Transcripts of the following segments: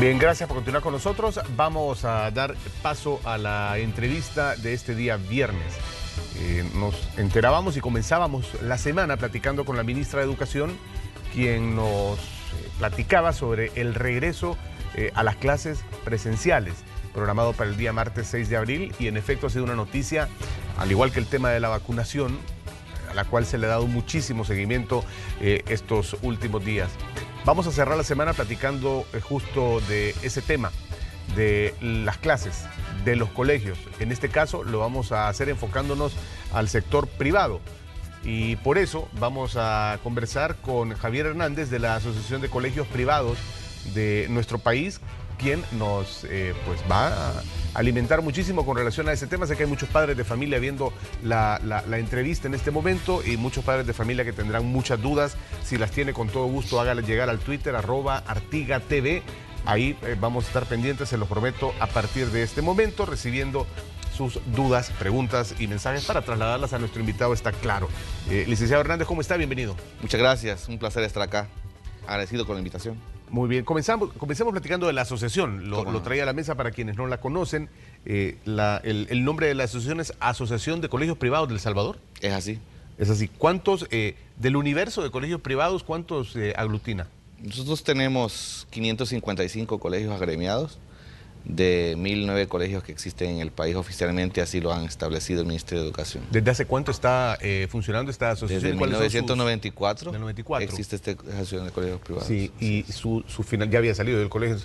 Bien, gracias por continuar con nosotros. Vamos a dar paso a la entrevista de este día viernes. Nos enterábamos y comenzábamos la semana platicando con la ministra de Educación, quien nos platicaba sobre el regreso a las clases presenciales, programado para el día martes 6 de abril, y en efecto ha sido una noticia, al igual que el tema de la vacunación, a la cual se le ha dado muchísimo seguimiento estos últimos días. Vamos a cerrar la semana platicando justo de ese tema, de las clases, de los colegios. En este caso lo vamos a hacer enfocándonos al sector privado. Y por eso vamos a conversar con Javier Hernández de la Asociación de Colegios Privados de nuestro país, quien nos va a alimentar muchísimo con relación a ese tema. Sé que hay muchos padres de familia viendo la entrevista en este momento y muchos padres de familia que tendrán muchas dudas. Si las tiene, con todo gusto, hágale llegar al Twitter, @ArtigaTV. Ahí vamos a estar pendientes, se los prometo, a partir de este momento, recibiendo sus dudas, preguntas y mensajes para trasladarlas a nuestro invitado, está claro. Licenciado Hernández, ¿cómo está? Bienvenido. Muchas gracias, un placer estar acá. Agradecido con la invitación. Muy bien, comencemos platicando de la asociación. Lo traía a la mesa para quienes no la conocen. El nombre de la asociación es Asociación de Colegios Privados de El Salvador. Es así. Es así. ¿Cuántos, del universo de colegios privados, cuántos aglutina? Nosotros tenemos 555 colegios agremiados, de 1009 colegios que existen en el país oficialmente, así lo han establecido el Ministerio de Educación. ¿Desde hace cuánto está funcionando esta asociación? Desde 1994 94. existe esta asociación de colegios privados. Sí, y su final ya había salido del colegio.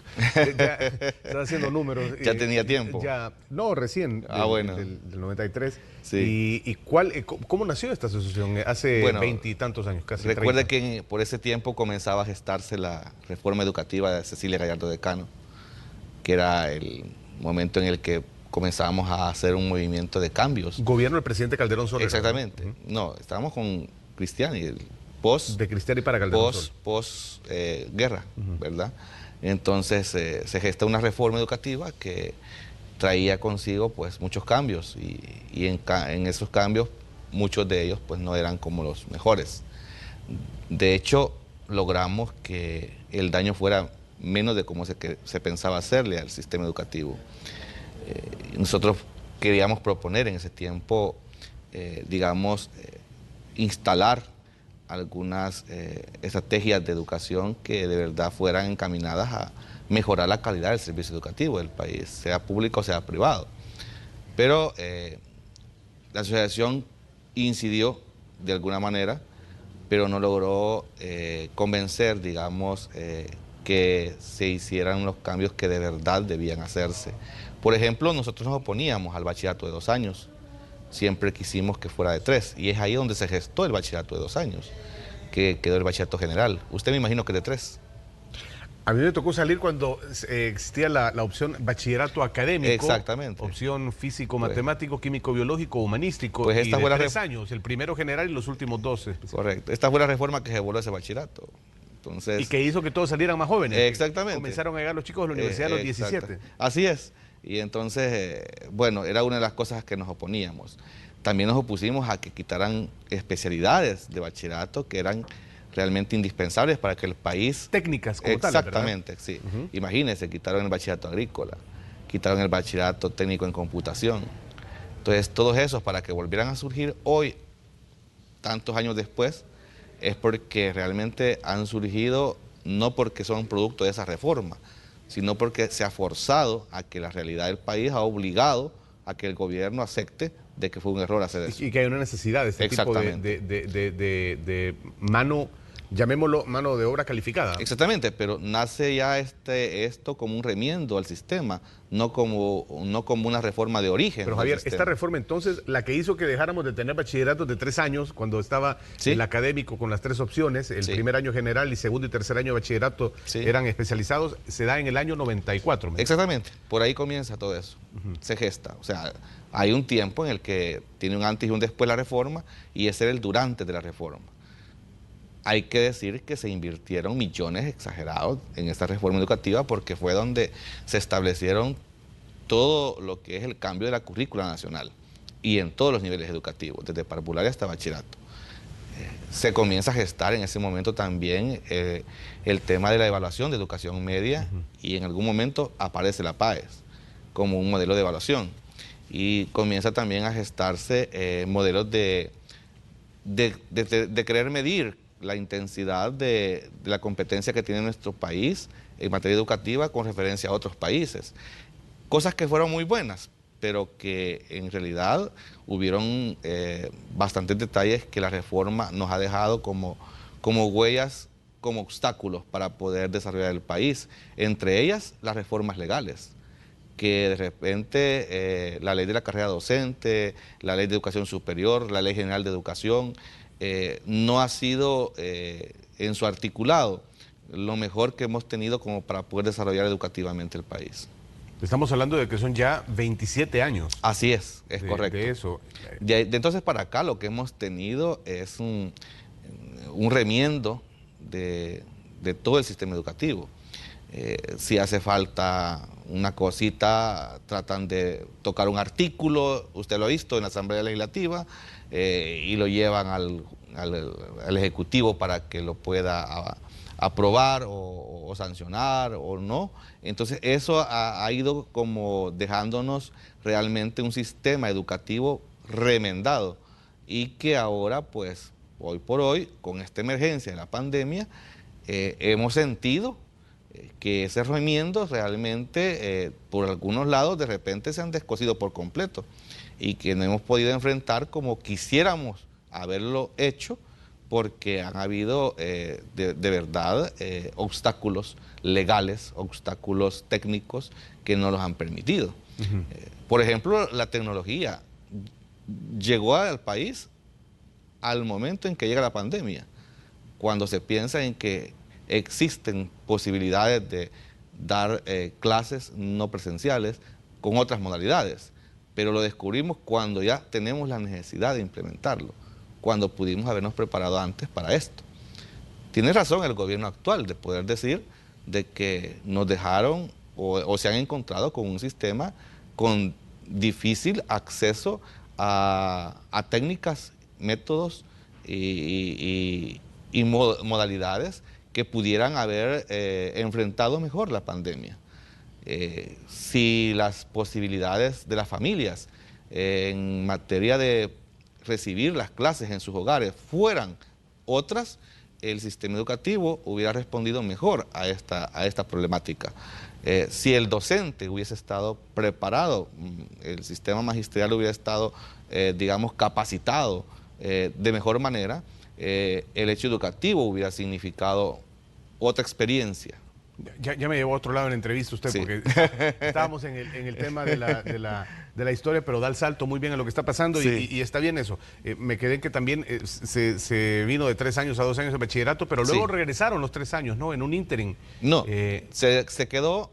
Ya estaba haciendo números. Ya tenía tiempo. No, recién, bueno. del 93. Sí. ¿Y cómo nació esta asociación? Hace 20 y tantos años, casi. Recuerde 30. que por ese tiempo comenzaba a gestarse la reforma educativa de Cecilia Gallardo Decano, que era el momento en el que comenzábamos a hacer un movimiento de cambios. Gobierno del presidente Calderón Soler. Exactamente. No, estábamos con Cristiani, el post... De Cristiani para Calderón Soler. Post guerra, ¿verdad? Entonces se gesta una reforma educativa que traía consigo pues muchos cambios y en esos cambios muchos de ellos pues no eran como los mejores. De hecho, logramos que el daño fuera menos de cómo se pensaba hacerle al sistema educativo. Nosotros queríamos proponer en ese tiempo, instalar algunas estrategias de educación que de verdad fueran encaminadas a mejorar la calidad del servicio educativo del país, sea público o sea privado. Pero la asociación incidió de alguna manera, pero no logró convencer, que se hicieran los cambios que de verdad debían hacerse. Por ejemplo, nosotros nos oponíamos al bachillerato de 2 años, siempre quisimos que fuera de 3, y es ahí donde se gestó el bachillerato de 2 años, que quedó el bachillerato general. Usted me imagino que de 3. A mí me tocó salir cuando existía la opción bachillerato académico. Exactamente. Opción físico, matemático, químico, biológico, humanístico. Pues esta fue 3 años, el primero general y los últimos 12. Correcto. Esta fue la reforma que se voló ese bachillerato. Entonces, y que hizo que todos salieran más jóvenes. Exactamente. Comenzaron a llegar los chicos de la universidad a los 17. Así es. Y entonces, bueno, era una de las cosas que nos oponíamos. También nos opusimos a que quitaran especialidades de bachillerato que eran realmente indispensables para que el país... Técnicas como tal, exactamente, sí. Imagínense, quitaron el bachillerato agrícola, quitaron el bachillerato técnico en computación. Entonces, todos esos, para que volvieran a surgir hoy, tantos años después, es porque realmente han surgido, no porque son producto de esa reforma, sino porque se ha forzado a que la realidad del país ha obligado a que el gobierno acepte de que fue un error hacer eso. Y que hay una necesidad de este tipo de mano, llamémoslo mano de obra calificada. Exactamente, pero nace ya esto como un remiendo al sistema, no como una reforma de origen. Pero Javier, esta reforma entonces, la que hizo que dejáramos de tener bachilleratos de 3 años, cuando estaba el académico con las 3 opciones, el primer año general y segundo y tercer año de bachillerato eran especializados, se da en el año 94. Exactamente, por ahí comienza todo eso, se gesta. O sea, hay un tiempo en el que tiene un antes y un después la reforma, y ese era el durante de la reforma. Hay que decir que se invirtieron millones exagerados en esta reforma educativa porque fue donde se establecieron todo lo que es el cambio de la currícula nacional y en todos los niveles educativos, desde parvularia hasta bachillerato. se comienza a gestar en ese momento también el tema de la evaluación de educación media, y en algún momento aparece la PAES como un modelo de evaluación, y comienza también a gestarse modelos de querer medir la intensidad de la competencia que tiene nuestro país en materia educativa con referencia a otros países. Cosas que fueron muy buenas, pero que en realidad hubieron bastantes detalles que la reforma nos ha dejado como huellas, como obstáculos para poder desarrollar el país. Entre ellas, las reformas legales, que de repente la ley de la carrera docente, la ley de educación superior, la ley general de educación, no ha sido en su articulado lo mejor que hemos tenido como para poder desarrollar educativamente el país. Estamos hablando de que son ya 27 años. Así es correcto. De eso. De entonces para acá lo que hemos tenido es un remiendo de todo el sistema educativo. Si hace falta una cosita, tratan de tocar un artículo, usted lo ha visto en la Asamblea Legislativa, y lo llevan al Ejecutivo para que lo pueda aprobar o sancionar o no. Entonces eso ha ido como dejándonos realmente un sistema educativo remendado, y que ahora pues hoy por hoy con esta emergencia de la pandemia hemos sentido que ese remiendo realmente por algunos lados de repente se han descosido por completo, y que no hemos podido enfrentar como quisiéramos haberlo hecho, porque han habido de verdad obstáculos legales, obstáculos técnicos que no los han permitido. Por ejemplo, la tecnología llegó al país al momento en que llega la pandemia, cuando se piensa en que existen posibilidades de dar clases no presenciales con otras modalidades, pero lo descubrimos cuando ya tenemos la necesidad de implementarlo, cuando pudimos habernos preparado antes para esto. Tiene razón el gobierno actual de poder decir de que nos dejaron o se han encontrado con un sistema con difícil acceso a técnicas, métodos y modalidades que pudieran haber enfrentado mejor la pandemia. Si las posibilidades de las familias en materia de recibir las clases en sus hogares fueran otras, el sistema educativo hubiera respondido mejor a esta problemática. Si el docente hubiese estado preparado, el sistema magisterial hubiera estado, digamos, capacitado de mejor manera, el hecho educativo hubiera significado otra experiencia. Ya me llevó a otro lado en la entrevista usted, sí, porque estábamos en el tema de la historia, pero da el salto muy bien a lo que está pasando, sí, y está bien eso. Me quedé que también se vino de 3 años a 2 años de bachillerato, pero luego sí regresaron los 3 años, ¿no? En un ínterin. No, se quedó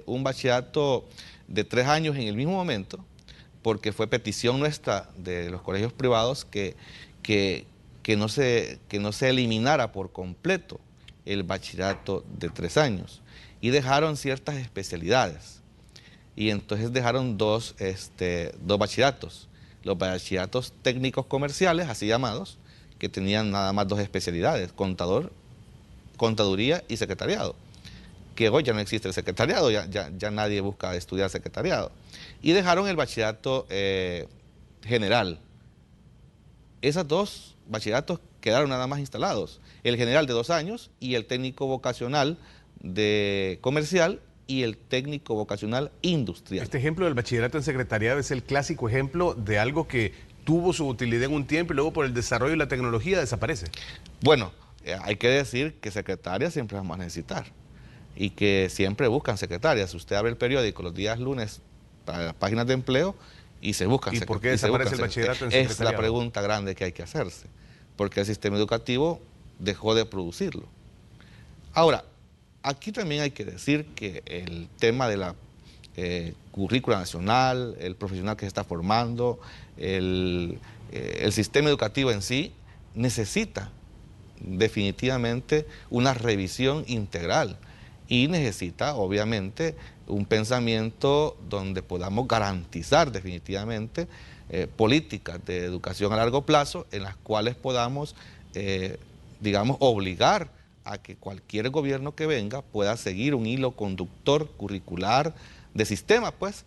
un bachillerato de 3 años en el mismo momento, porque fue petición nuestra de los colegios privados que no se eliminara por completo el bachillerato de 3 años, y dejaron ciertas especialidades, y entonces dejaron dos bachilleratos, los bachilleratos técnicos comerciales, así llamados, que tenían nada más 2 especialidades, contaduría y secretariado, que hoy ya no existe el secretariado, ya nadie busca estudiar secretariado, y dejaron el bachillerato general. Esas 2 bachilleratos quedaron nada más instalados, el general de 2 años y el técnico vocacional de comercial y el técnico vocacional industrial. Este ejemplo del bachillerato en secretariado es el clásico ejemplo de algo que tuvo su utilidad en un tiempo y luego por el desarrollo de la tecnología desaparece. Bueno, hay que decir que secretarias siempre vamos a necesitar y que siempre buscan secretarias. Usted abre el periódico los días lunes para las páginas de empleo y se buscan secretarias. ¿Y por qué desaparece el bachillerato en secretariado? Es la pregunta grande que hay que hacerse, porque el sistema educativo dejó de producirlo. Ahora, aquí también hay que decir que el tema de la currícula nacional, el profesional que se está formando, el sistema educativo en sí, necesita definitivamente una revisión integral y necesita, obviamente, un pensamiento donde podamos garantizar definitivamente políticas de educación a largo plazo en las cuales podamos, digamos, obligar a que cualquier gobierno que venga pueda seguir un hilo conductor curricular de sistema, pues,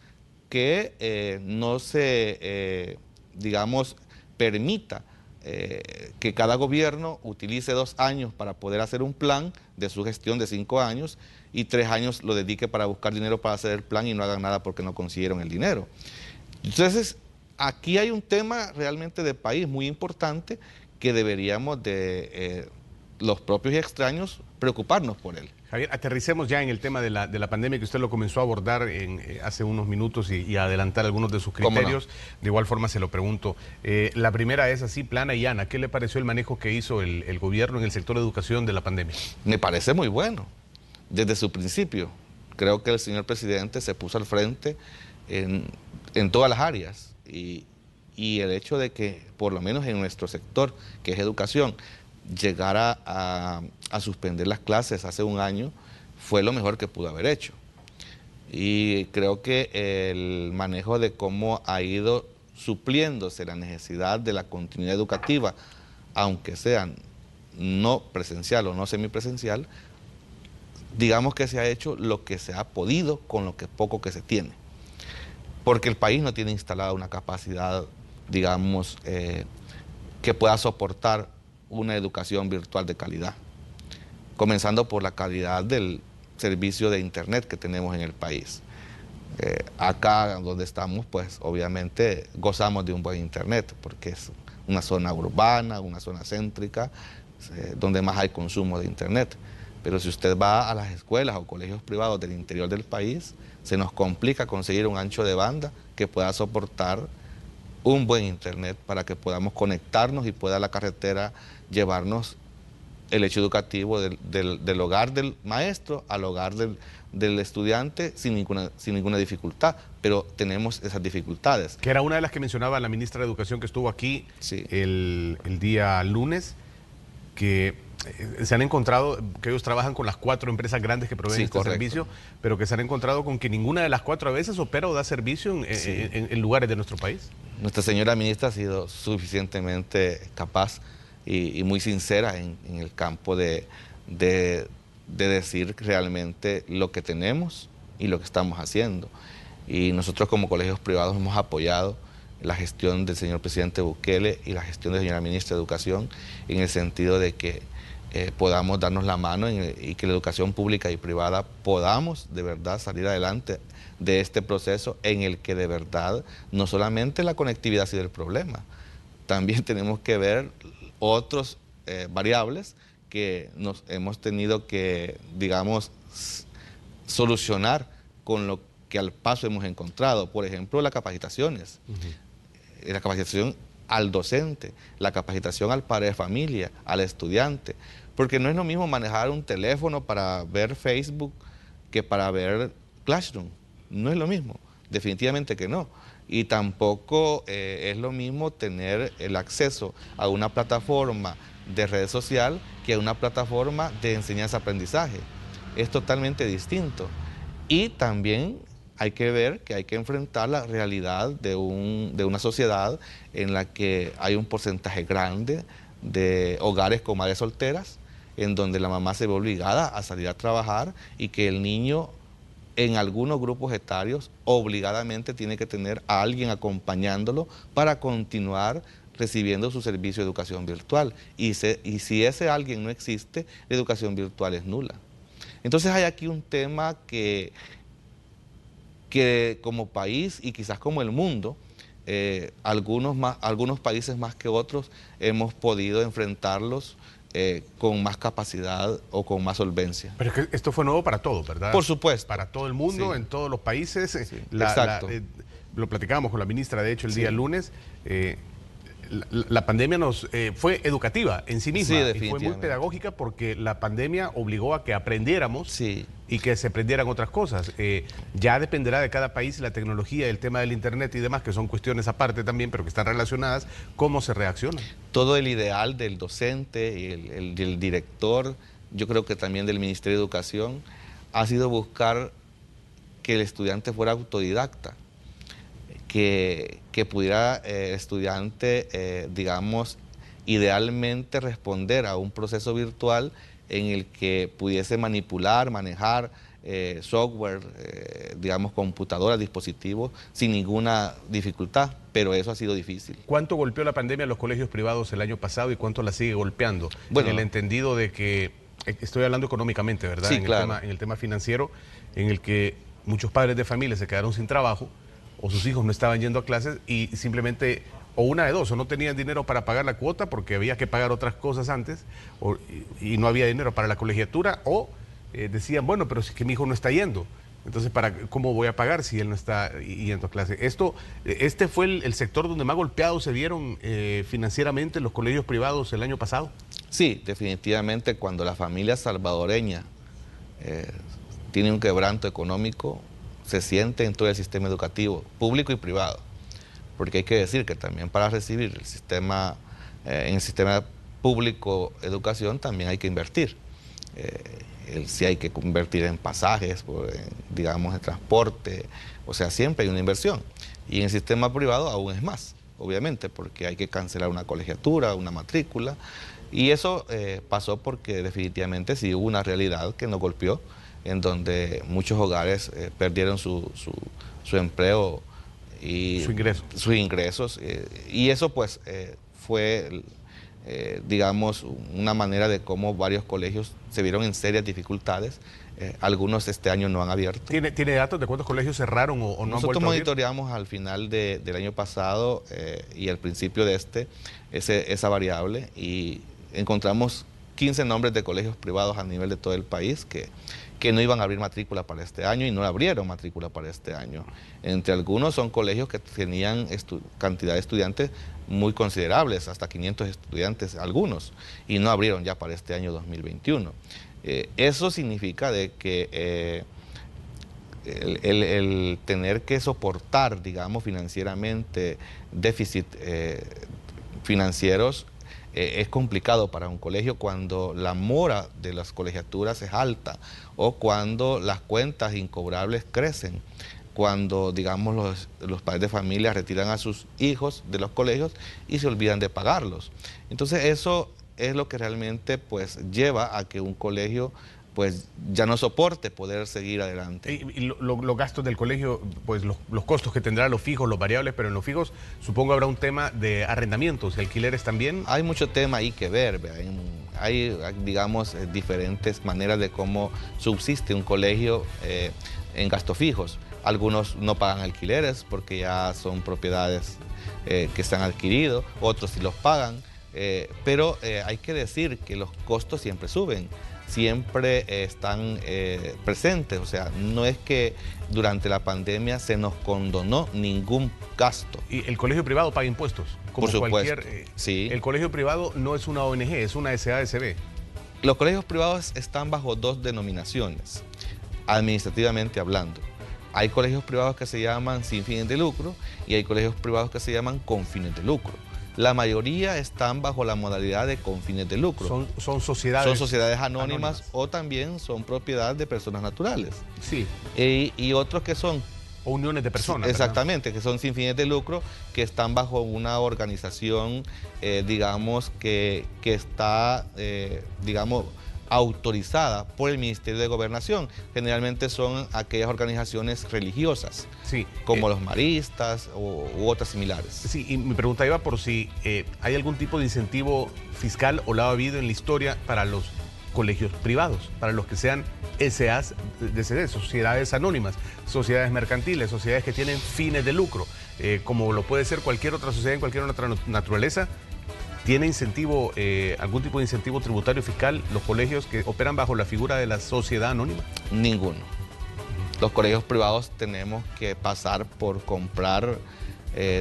que no se, digamos, permita que cada gobierno utilice 2 años para poder hacer un plan de su gestión de 5 años y 3 años lo dedique para buscar dinero para hacer el plan y no hagan nada porque no consiguieron el dinero. Entonces, aquí hay un tema realmente de país muy importante que deberíamos de los propios y extraños preocuparnos por él. Javier, aterricemos ya en el tema de la pandemia, que usted lo comenzó a abordar hace unos minutos y a adelantar algunos de sus criterios. No. De igual forma se lo pregunto. La primera es así, plana y llana. ¿Qué le pareció el manejo que hizo el gobierno en el sector de educación de la pandemia? Me parece muy bueno, desde su principio. Creo que el señor presidente se puso al frente en todas las áreas y el hecho de que, por lo menos en nuestro sector, que es educación, llegara a suspender las clases hace un año fue lo mejor que pudo haber hecho. Y creo que el manejo de cómo ha ido supliéndose la necesidad de la continuidad educativa, aunque sean no presencial o no semipresencial, digamos que se ha hecho lo que se ha podido con lo que poco que se tiene. Porque el país no tiene instalada una capacidad, digamos, que pueda soportar una educación virtual de calidad, comenzando por la calidad del servicio de internet que tenemos en el país. Acá donde estamos, pues obviamente gozamos de un buen internet, porque es una zona urbana, una zona céntrica, donde más hay consumo de internet. Pero si usted va a las escuelas o colegios privados del interior del país, se nos complica conseguir un ancho de banda que pueda soportar un buen internet para que podamos conectarnos y pueda la carretera llevarnos el hecho educativo del hogar del maestro al hogar del estudiante sin ninguna dificultad, pero tenemos esas dificultades. Que era una de las que mencionaba la ministra de Educación que estuvo aquí sí. el día lunes, que se han encontrado, que ellos trabajan con las 4 empresas grandes que proveen este servicio, pero que se han encontrado con que ninguna de las 4 a veces opera o da servicio en lugares de nuestro país. Nuestra señora ministra ha sido suficientemente capaz y muy sincera en el campo de decir realmente lo que tenemos y lo que estamos haciendo. Y nosotros como colegios privados hemos apoyado la gestión del señor presidente Bukele y la gestión de la señora ministra de Educación en el sentido de que podamos darnos la mano y que la educación pública y privada podamos de verdad salir adelante de este proceso en el que de verdad no solamente la conectividad ha sido el problema, también tenemos que ver otros variables que nos hemos tenido que, digamos, solucionar con lo que al paso hemos encontrado. Por ejemplo, las capacitaciones, la capacitación al docente, la capacitación al padre de familia, al estudiante, porque no es lo mismo manejar un teléfono para ver Facebook que para ver Classroom, no es lo mismo, definitivamente que no. Y tampoco es lo mismo tener el acceso a una plataforma de red social que a una plataforma de enseñanza-aprendizaje. Es totalmente distinto. Y también hay que ver que hay que enfrentar la realidad de una sociedad en la que hay un porcentaje grande de hogares con madres solteras, en donde la mamá se ve obligada a salir a trabajar y que el niño en algunos grupos etarios obligadamente tiene que tener a alguien acompañándolo para continuar recibiendo su servicio de educación virtual. Y si ese alguien no existe, la educación virtual es nula. Entonces hay aquí un tema que como país y quizás como el mundo, algunos países más que otros hemos podido enfrentarlos con más capacidad o con más solvencia. Pero es que esto fue nuevo para todos, ¿verdad? Por supuesto. Para todo el mundo, en todos los países. Sí, exacto. Lo platicábamos con la ministra, de hecho, el día lunes. La pandemia fue educativa en sí misma y fue muy pedagógica porque la pandemia obligó a que aprendiéramos y que se aprendieran otras cosas. Ya dependerá de cada país la tecnología, el tema del internet y demás, que son cuestiones aparte también, pero que están relacionadas, cómo se reacciona. Todo el ideal del docente y el director, yo creo que también del Ministerio de Educación, ha sido buscar que el estudiante fuera autodidacta, que pudiera el estudiante, digamos, idealmente responder a un proceso virtual en el que pudiese manipular, manejar software, digamos, computadoras, dispositivos, sin ninguna dificultad, pero eso ha sido difícil. ¿Cuánto golpeó la pandemia a los colegios privados el año pasado y cuánto la sigue golpeando? Bueno, en el entendido de que, estoy hablando económicamente, ¿verdad? Sí, en claro. en el tema financiero, en el que muchos padres de familia se quedaron sin trabajo o sus hijos no estaban yendo a clases y simplemente, o una de dos, o no tenían dinero para pagar la cuota porque había que pagar otras cosas antes y no había dinero para la colegiatura, o decían, bueno, pero si es que mi hijo no está yendo, entonces ¿cómo voy a pagar si él no está yendo a clase? Este fue el sector donde más golpeados se vieron financieramente los colegios privados el año pasado. Sí, definitivamente cuando la familia salvadoreña tiene un quebranto económico, se siente en todo el sistema educativo, público y privado. Porque hay que decir que también para recibir el sistema, en el sistema público educación también hay que invertir. Sí hay que invertir en pasajes, digamos, en transporte, o sea, siempre hay una inversión. Y en el sistema privado aún es más, obviamente, porque hay que cancelar una colegiatura, una matrícula, y eso pasó porque definitivamente sí hubo una realidad que nos golpeó, en donde muchos hogares perdieron su empleo y sus ingresos, y eso pues fue digamos, una manera de cómo varios colegios se vieron en serias dificultades. Algunos este año no han abierto. ¿Tiene datos de cuántos colegios cerraron o no han vuelto a abrir? Nosotros monitoreamos al final del año pasado y al principio de esa variable, y encontramos 15 nombres de colegios privados a nivel de todo el país que no iban a abrir matrícula para este año y no abrieron matrícula para este año. Entre algunos son colegios que tenían cantidad de estudiantes muy considerables, hasta 500 estudiantes algunos, y no abrieron ya para este año 2021. Eso significa de que el tener que soportar, digamos, financieramente déficit financieros es complicado para un colegio cuando la mora de las colegiaturas es alta o cuando las cuentas incobrables crecen, cuando, digamos, los padres de familia retiran a sus hijos de los colegios y se olvidan de pagarlos. Entonces eso es lo que realmente pues lleva a que un colegio pues ya no soporte poder seguir adelante. Y los gastos del colegio, pues los costos que tendrá, los fijos, los variables, pero en los fijos supongo habrá un tema de arrendamientos y alquileres también. Hay mucho tema ahí que ver, hay digamos diferentes maneras de cómo subsiste un colegio en gastos fijos. Algunos no pagan alquileres porque ya son propiedades que se han adquirido, otros sí los pagan, pero hay que decir que los costos siempre suben, siempre están presentes, o sea, no es que durante la pandemia se nos condonó ningún gasto. ¿Y el colegio privado paga impuestos? Como por supuesto, cualquier, sí. El colegio privado no es una ONG, es una SASB. Los colegios privados están bajo dos denominaciones, administrativamente hablando. Hay colegios privados que se llaman sin fines de lucro y hay colegios privados que se llaman con fines de lucro. La mayoría están bajo la modalidad de con fines de lucro. Son sociedades. Son sociedades anónimas o también son propiedad de personas naturales. Sí. Y otros que son... O uniones de personas. Exactamente, ¿verdad? Que son sin fines de lucro, que están bajo una organización, digamos, que está, digamos, autorizada por el Ministerio de Gobernación. Generalmente son aquellas organizaciones religiosas, sí, como los maristas u otras similares. Sí, y mi pregunta iba por si hay algún tipo de incentivo fiscal o lo ha habido en la historia para los colegios privados, para los que sean SASB, sociedades anónimas, sociedades mercantiles, sociedades que tienen fines de lucro, como lo puede ser cualquier otra sociedad en cualquier otra naturaleza. ¿Tiene incentivo, algún tipo de incentivo tributario fiscal los colegios que operan bajo la figura de la sociedad anónima? Ninguno. Los colegios privados tenemos que pasar por comprar,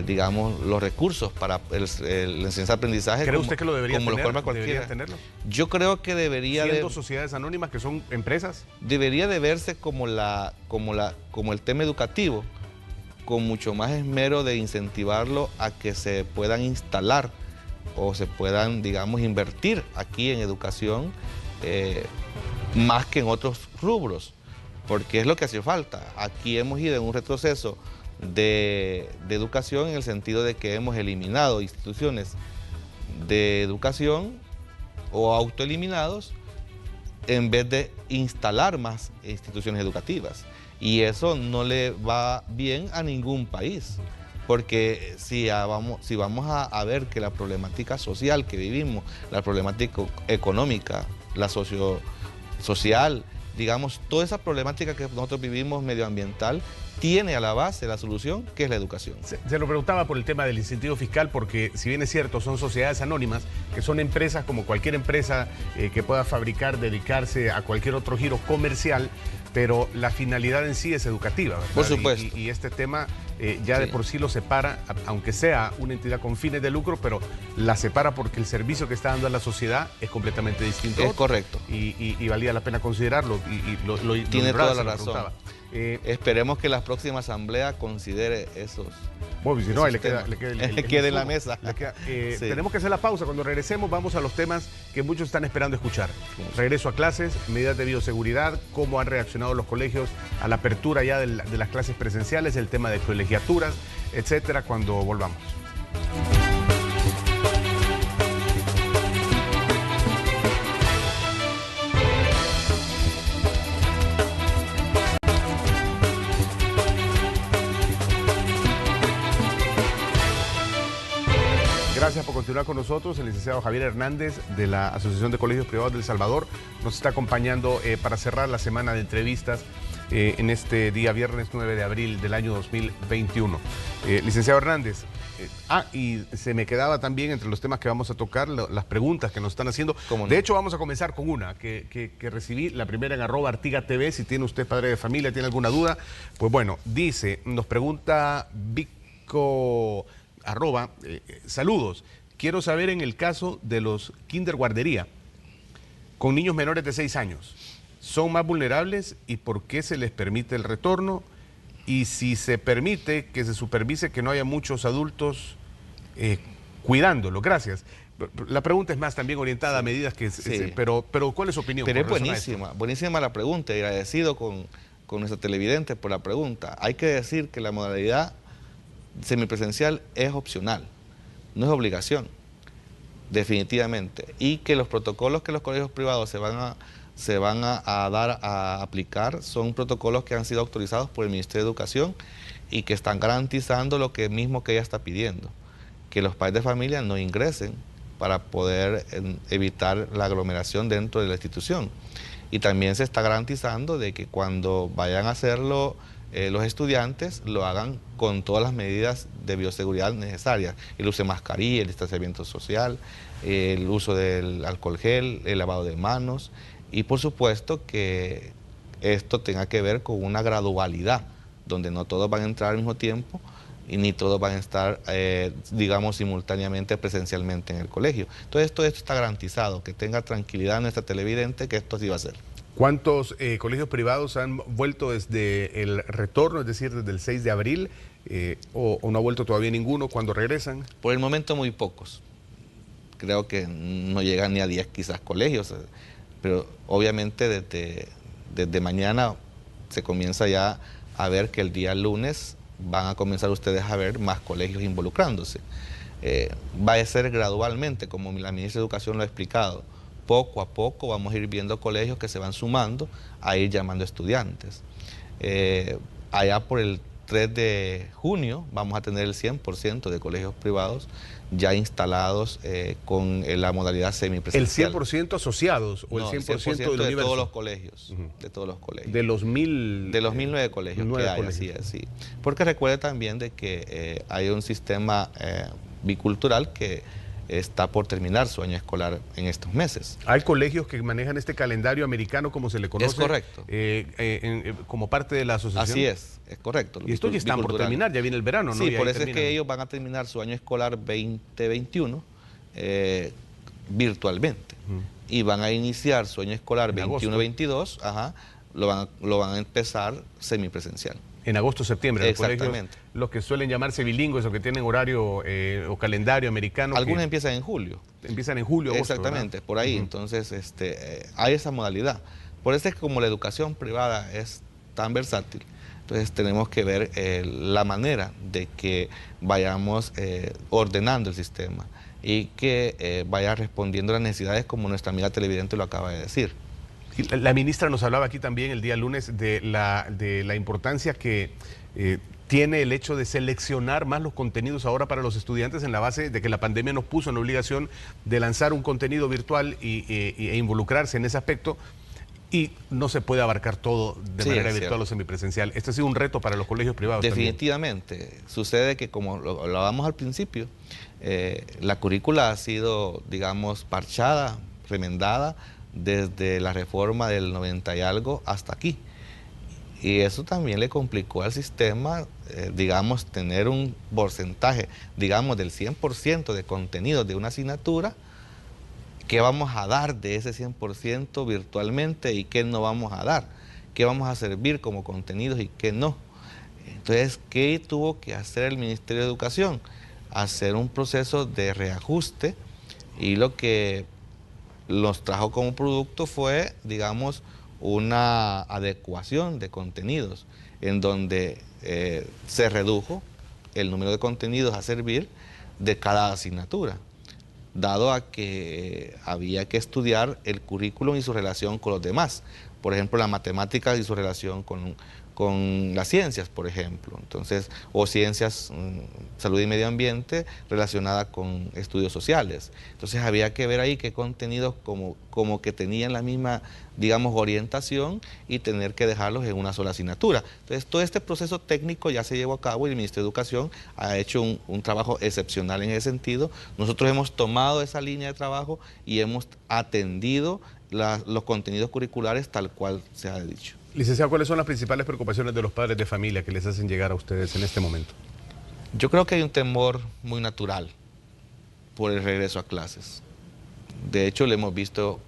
digamos, los recursos para la enseñanza-aprendizaje. ¿Cree usted que lo debería como tener? lo forma cualquiera? ¿Debería tenerlo? Yo creo que debería ¿Siendo sociedades anónimas que son empresas? Debería de verse como el tema educativo, con mucho más esmero de incentivarlo a que se puedan instalar o se puedan, digamos, invertir aquí en educación más que en otros rubros, porque es lo que hace falta. Aquí hemos ido en un retroceso de educación, en el sentido de que hemos eliminado instituciones de educación o autoeliminados en vez de instalar más instituciones educativas. Y eso no le va bien a ningún país, porque si vamos a ver que la problemática social que vivimos, la problemática económica, la social, digamos, toda esa problemática que nosotros vivimos medioambiental, tiene a la base la solución, que es la educación. Se lo preguntaba por el tema del incentivo fiscal, porque si bien es cierto, son sociedades anónimas, que son empresas como cualquier empresa que pueda fabricar, dedicarse a cualquier otro giro comercial, pero la finalidad en sí es educativa, ¿verdad? Por supuesto. Y este tema ya de por sí lo separa, aunque sea una entidad con fines de lucro, pero la separa porque el servicio que está dando a la sociedad es completamente distinto. Es correcto. Y valía la pena considerarlo. Tiene toda la razón. Esperemos que la próxima asamblea considere esos. Bueno, si no, ahí le queda en la mesa. Sí. Tenemos que hacer la pausa. Cuando regresemos vamos a los temas que muchos están esperando escuchar. Regreso a clases, medidas de bioseguridad, cómo han reaccionado los colegios a la apertura ya de las clases presenciales, el tema de colegiaturas, etcétera, cuando volvamos. Gracias por continuar con nosotros. El licenciado Javier Hernández de la Asociación de Colegios Privados de El Salvador nos está acompañando para cerrar la semana de entrevistas en este día viernes 9 de abril del año 2021. Licenciado Hernández, y se me quedaba también entre los temas que vamos a tocar las preguntas que nos están haciendo. De hecho, vamos a comenzar con una que recibí, la primera en @ArtigaTV. Si tiene usted padre de familia, tiene alguna duda, pues bueno, dice, nos pregunta Vico... saludos, quiero saber en el caso de los kinder guardería con niños menores de 6 años, ¿son más vulnerables y por qué se les permite el retorno? Y si se permite que se supervise que no haya muchos adultos cuidándolo. Gracias. La pregunta es más también orientada a medidas que... Sí. Pero ¿cuál es su opinión? Pero es buenísima la pregunta, y agradecido con nuestra televidente por la pregunta. Hay que decir que la modalidad semipresencial es opcional, no es obligación, definitivamente, y que los protocolos que los colegios privados se van a dar a aplicar son protocolos que han sido autorizados por el Ministerio de Educación y que están garantizando lo que mismo que ella está pidiendo, que los padres de familia no ingresen para poder evitar la aglomeración dentro de la institución. Y también se está garantizando de que cuando vayan a hacerlo los estudiantes lo hagan con todas las medidas de bioseguridad necesarias, el uso de mascarilla, el distanciamiento social, el uso del alcohol gel, el lavado de manos, y por supuesto que esto tenga que ver con una gradualidad, donde no todos van a entrar al mismo tiempo y ni todos van a estar, digamos, simultáneamente presencialmente en el colegio. Entonces todo esto está garantizado, que tenga tranquilidad nuestra televidente que esto sí va a ser. ¿Cuántos colegios privados han vuelto desde el retorno, es decir, desde el 6 de abril, o no ha vuelto todavía ninguno? ¿Cuándo regresan? Por el momento muy pocos. Creo que no llegan ni a 10 quizás colegios, pero obviamente desde mañana se comienza ya a ver que el día lunes van a comenzar ustedes a ver más colegios involucrándose. Va a ser gradualmente, como la ministra de Educación lo ha explicado. Poco a poco vamos a ir viendo colegios que se van sumando a ir llamando estudiantes. Allá por el 3 de junio vamos a tener el 100% de colegios privados ya instalados con la modalidad semipresencial. ¿El 100% asociados o no, el 100% del universo? De todos los colegios, de todos los colegios. De los 1000... De los 1009 colegios que hay, así es, sí. Porque recuerde también de que hay un sistema bicultural que está por terminar su año escolar en estos meses. Hay colegios que manejan este calendario americano, como se le conoce. Es correcto. Como parte de la asociación. Así es correcto. Y esto ya está por terminar, ya viene el verano, ¿no? Sí, y por eso es que ellos van a terminar su año escolar 2021 virtualmente. Y van a iniciar su año escolar 21-22, lo van a empezar semipresencial. En agosto, septiembre. Exactamente. Los que suelen llamarse bilingües o que tienen horario o calendario americano. Algunos empiezan en julio. Empiezan en julio, agosto. Exactamente, ¿verdad? Por ahí. Entonces, hay esa modalidad. Por eso es que como la educación privada es tan versátil, Entonces tenemos que ver la manera de que vayamos ordenando el sistema y que vaya respondiendo a las necesidades, como nuestra amiga televidente lo acaba de decir. La ministra nos hablaba aquí también el día lunes de la importancia que tiene el hecho de seleccionar más los contenidos ahora para los estudiantes, en la base de que la pandemia nos puso en la obligación de lanzar un contenido virtual e involucrarse en ese aspecto. Y no se puede abarcar todo de manera virtual o semipresencial. Este ha sido un reto para los colegios privados. Definitivamente. También sucede que, como lo hablábamos al principio, la currícula ha sido, digamos, parchada, remendada desde la reforma del 90 y algo hasta aquí. Y eso también le complicó al sistema, digamos, tener un porcentaje, digamos, del 100% de contenidos de una asignatura. ¿Qué vamos a dar de ese 100% virtualmente y qué no vamos a dar? ¿Qué vamos a servir como contenidos y qué no? Entonces, ¿qué tuvo que hacer el Ministerio de Educación? Hacer un proceso de reajuste, y lo que nos trajo como producto fue, digamos, una adecuación de contenidos, en donde se redujo el número de contenidos a servir de cada asignatura, dado a que había que estudiar el currículum y su relación con los demás. Por ejemplo, las matemáticas y su relación con las ciencias, por ejemplo. Entonces, o ciencias, salud y medio ambiente relacionada con estudios sociales. Entonces, había que ver ahí qué contenidos como que tenían la misma, digamos, orientación, y tener que dejarlos en una sola asignatura. Entonces, todo este proceso técnico ya se llevó a cabo y el Ministerio de Educación ha hecho un trabajo excepcional en ese sentido. Nosotros hemos tomado esa línea de trabajo y hemos atendido los contenidos curriculares tal cual se ha dicho. Licenciado, ¿cuáles son las principales preocupaciones de los padres de familia que les hacen llegar a ustedes en este momento? Yo creo que hay un temor muy natural por el regreso a clases. De hecho, lo hemos visto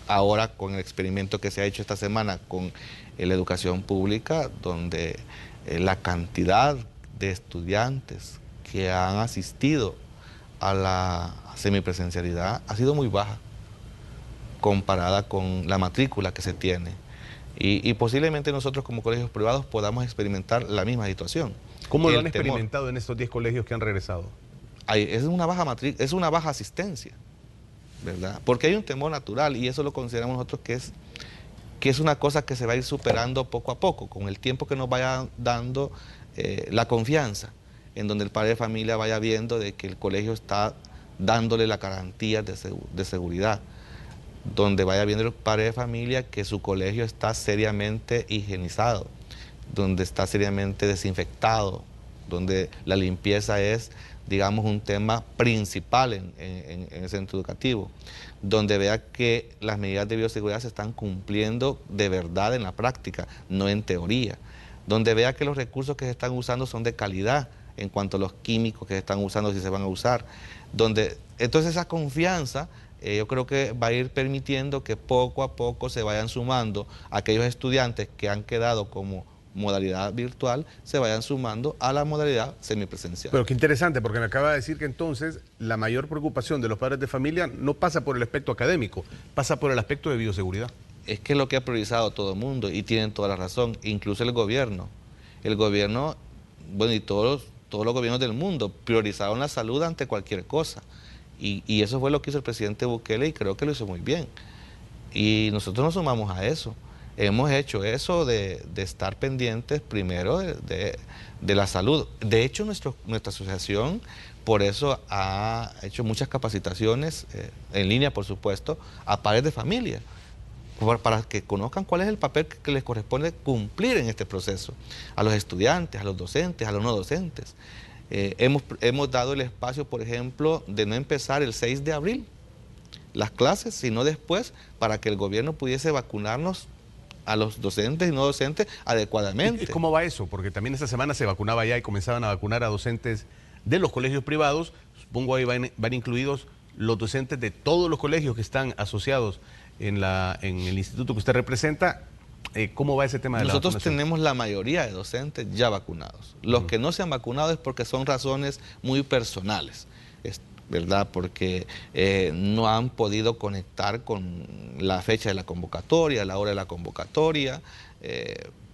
ahora con el experimento que se ha hecho esta semana con la educación pública, donde la cantidad de estudiantes que han asistido a la semipresencialidad ha sido muy baja comparada con la matrícula que se tiene. Y posiblemente nosotros como colegios privados podamos experimentar la misma situación. ¿Cómo lo han experimentado en estos 10 colegios que han regresado? Es una baja asistencia, ¿verdad? Porque hay un temor natural, y eso lo consideramos nosotros que es una cosa que se va a ir superando poco a poco, con el tiempo que nos vaya dando la confianza, en donde el padre de familia vaya viendo de que el colegio está dándole la garantía de seguridad, donde vaya viendo el padre de familia que su colegio está seriamente higienizado, donde está seriamente desinfectado, donde la limpieza es, digamos, un tema principal en el centro educativo, donde vea que las medidas de bioseguridad se están cumpliendo de verdad en la práctica, no en teoría, donde vea que los recursos que se están usando son de calidad en cuanto a los químicos que se están usando, si se van a usar, entonces esa confianza yo creo que va a ir permitiendo que poco a poco se vayan sumando aquellos estudiantes que han quedado como modalidad virtual, se vayan sumando a la modalidad semipresencial. Pero qué interesante, porque me acaba de decir que entonces la mayor preocupación de los padres de familia no pasa por el aspecto académico, pasa por el aspecto de bioseguridad. Es que es lo que ha priorizado todo el mundo, y tienen toda la razón, incluso el gobierno. El gobierno, bueno, y todos los gobiernos del mundo priorizaron la salud ante cualquier cosa. Y eso fue lo que hizo el presidente Bukele, y creo que lo hizo muy bien. Y nosotros nos sumamos a eso. Hemos hecho eso de estar pendientes primero de la salud. De hecho, nuestra asociación por eso ha hecho muchas capacitaciones, en línea por supuesto, a padres de familia, para que conozcan cuál es el papel que les corresponde cumplir en este proceso, a los estudiantes, a los docentes, a los no docentes. Hemos dado el espacio, por ejemplo, de no empezar el 6 de abril las clases, sino después, para que el gobierno pudiese vacunarnos a los docentes y no docentes adecuadamente. ¿Y cómo va eso? Porque también esta semana se vacunaba ya y comenzaban a vacunar a docentes de los colegios privados. Supongo ahí van incluidos los docentes de todos los colegios que están asociados en el instituto que usted representa. ¿Cómo va ese tema de la vacunación? Nosotros tenemos la mayoría de docentes ya vacunados. Los que no se han vacunado es porque son razones muy personales, ¿verdad? Porque no han podido conectar con la fecha de la convocatoria, la hora de la convocatoria,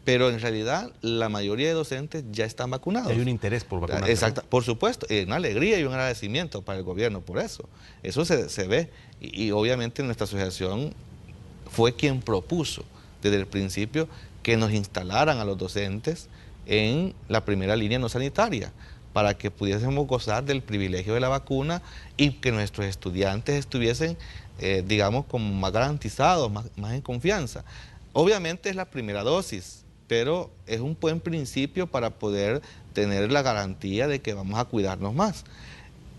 pero en realidad la mayoría de docentes ya están vacunados. Hay un interés por vacunarse. Exacto, por supuesto, una alegría y un agradecimiento para el gobierno por eso. Eso se ve y obviamente nuestra asociación fue quien propuso desde el principio que nos instalaran a los docentes en la primera línea no sanitaria para que pudiésemos gozar del privilegio de la vacuna y que nuestros estudiantes estuviesen, digamos, como más garantizados, más en confianza. Obviamente es la primera dosis, pero es un buen principio para poder tener la garantía de que vamos a cuidarnos más.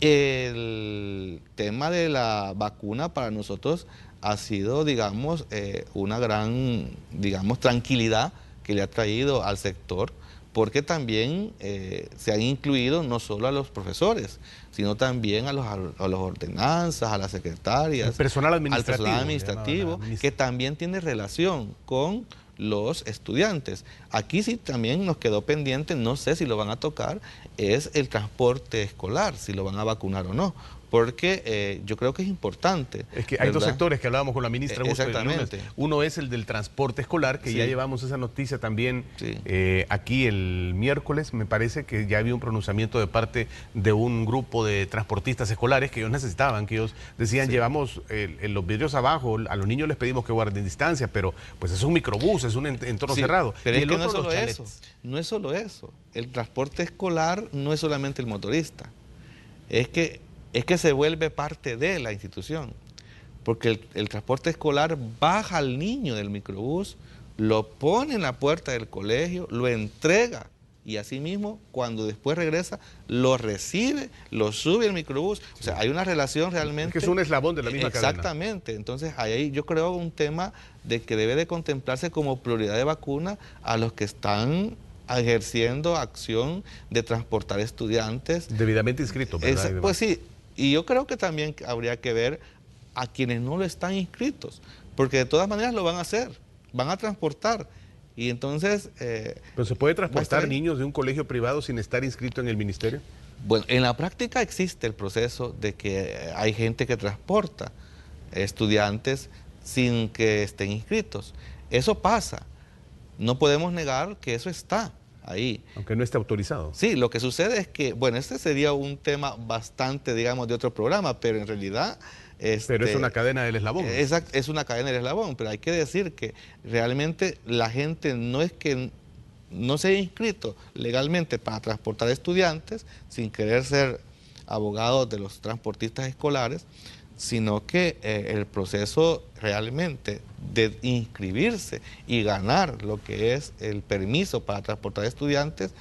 El tema de la vacuna para nosotros ha sido, digamos, una gran, digamos, tranquilidad que le ha traído al sector, porque también se han incluido no solo a los profesores, sino también a los ordenanzas, a las secretarias, al personal administrativo, que también tiene relación con los estudiantes. Aquí sí también nos quedó pendiente, no sé si lo van a tocar, es el transporte escolar, si lo van a vacunar o no, porque yo creo que es importante. Es que hay dos sectores que hablábamos con la ministra. Exactamente. Uno es el del transporte escolar, que ya llevamos esa noticia también aquí el miércoles. Me parece que ya había un pronunciamiento de parte de un grupo de transportistas escolares que ellos necesitaban, que ellos decían, llevamos los vidrios abajo, a los niños les pedimos que guarden distancia, pero pues es un microbús, es un entorno cerrado. Pero es que no es solo eso, no es solo eso. El transporte escolar no es solamente el motorista, es que se vuelve parte de la institución, porque el transporte escolar baja al niño del microbús, lo pone en la puerta del colegio, lo entrega y asimismo cuando después regresa lo recibe, lo sube al microbús. O sea, hay una relación realmente... Es que es un eslabón de la misma cadena. Exactamente. Entonces ahí yo creo un tema de que debe de contemplarse como prioridad de vacuna a los que están ejerciendo acción de transportar estudiantes. Debidamente inscritos, ¿verdad? Pues sí. Y yo creo que también habría que ver a quienes no lo están inscritos, porque de todas maneras lo van a hacer, van a transportar. Y entonces... ¿Pero se puede transportar niños de un colegio privado sin estar inscrito en el ministerio? Bueno, en la práctica existe el proceso de que hay gente que transporta estudiantes sin que estén inscritos. Eso pasa. No podemos negar que eso está ahí. Aunque no esté autorizado. Sí, lo que sucede es que, bueno, este sería un tema bastante, digamos, de otro programa, pero en realidad... pero es una cadena del eslabón. Exacto, es una cadena del eslabón, pero hay que decir que realmente la gente no es que no se haya inscrito legalmente para transportar estudiantes, sin querer ser abogados de los transportistas escolares, sino que el proceso realmente de inscribirse y ganar lo que es el permiso para transportar estudiantes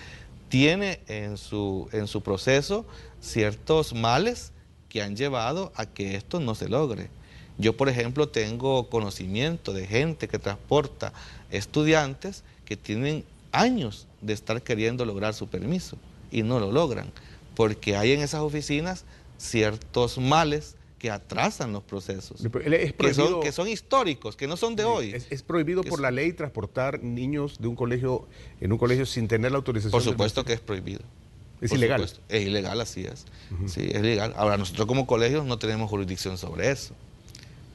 tiene en su proceso ciertos males que han llevado a que esto no se logre. Yo, por ejemplo, tengo conocimiento de gente que transporta estudiantes que tienen años de estar queriendo lograr su permiso y no lo logran, porque hay en esas oficinas ciertos males que atrasan los procesos, que son históricos, que no son de hoy. ¿Es prohibido por la ley transportar niños de un colegio en un colegio sin tener la autorización? Por supuesto que es prohibido. ¿Es ilegal? Supuesto. Es ilegal, así es. Sí, es ilegal. Ahora, nosotros como colegios no tenemos jurisdicción sobre eso.